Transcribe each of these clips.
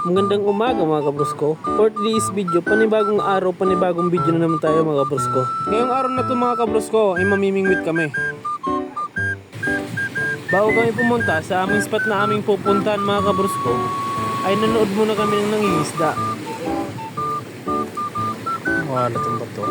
Magandang umaga mga kabrusko. For today's video, panibagong araw, panibagong video na naman tayo mga kabrusko. Ngayong araw na to mga kabrusko ay mamimingwit kami. Bago kami pumunta sa aming spot na aming pupuntahan mga kabrusko, ay nanood muna kami ng nangingisda. Wala itong bato.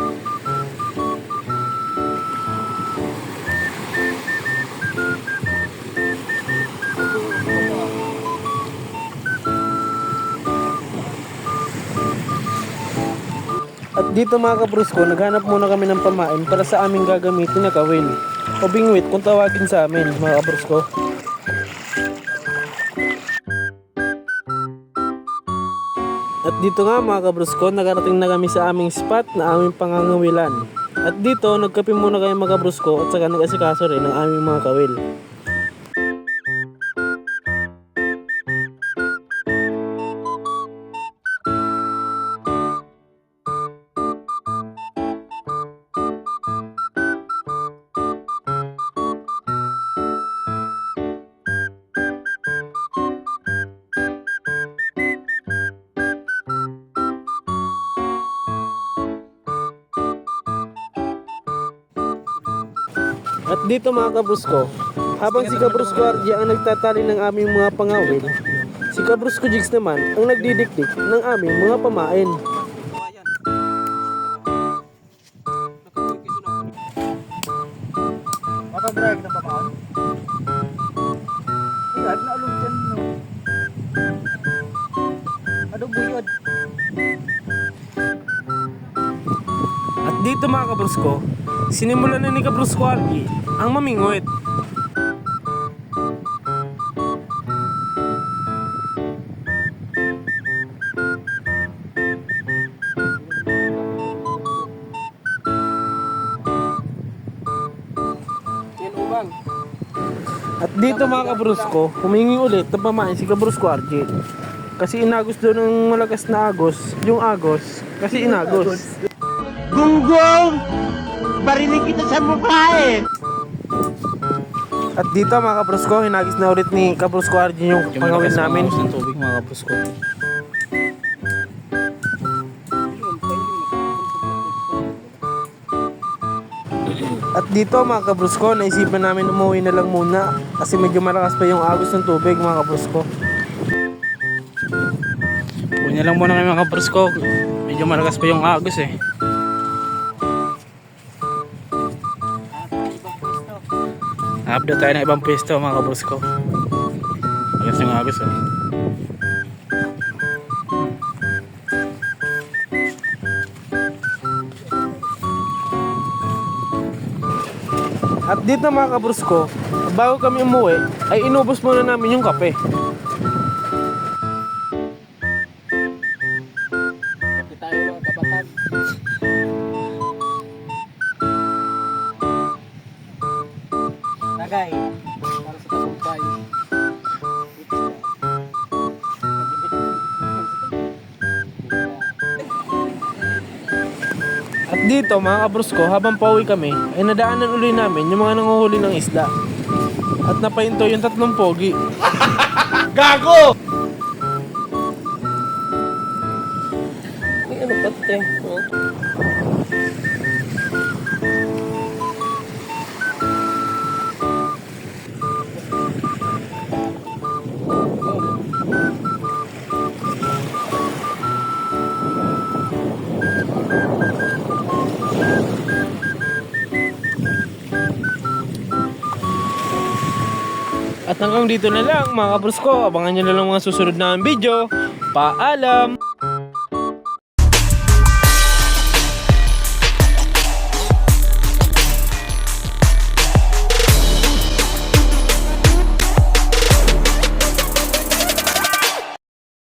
At dito mga kabrusko, naghanap muna kami ng pamain para sa aming gagamitin na kawil o bingwit kung tawagin sa amin mga kabrusko. At dito nga mga kabrusko, nakarating na kami sa aming spot na aming pangangawilan. At dito, nagkape muna kayo mga kabrusko at saka nag-asikaso rin ng aming mga kawil. At dito mga kabrusko, habang si Kabrusko RJ ang nagtatali ng aming mga pangawil, si Kabrusko Jigs naman ang nagdidikdik ng aming mga pamain. Makagrag na pamaan? Ay, na along dyan, no? Ano buyod? At dito mga kabrusko, sinimulan na ni Kabrusko RJ ang mamingwit. At dito mga kabrusko, humingi ulit ng pamain si Kabrusko RJ. Kasi inagos doon ng malakas na agos, yung agos, kasi inagos. Gunggong! Barinig kita sa mukha eh! At dito mga kabrusko, hinagis na ulit ni Kabrusko RJ yung pangawin namin. Ng tubig mga kabrusko. At dito mga kabrusko, naisipan namin umuwi na lang muna kasi medyo malakas pa yung agos ng tubig mga kabrusko. Uwi na lang muna kami mga kabrusko. Medyo malakas pa yung agos eh. Update tayo ng ibang pwesto mga kabrusko. Malakas yung agos eh. At dito mga kabrusko, bago kami umuwi, ay inubos muna namin yung kape. Kapit tayo mga kabatag. Tagay, para sa tagumpay. At dito mga kabrusko, habang pauwi kami, ay nadaanan uli namin yung mga nanguhuli ng isda. At napahinto yung 3 pogi. Gago! Ay, ano pa ito? At hanggang dito na lang mga kabrusko, abangan nyo na lang mga susunod na video. Paalam!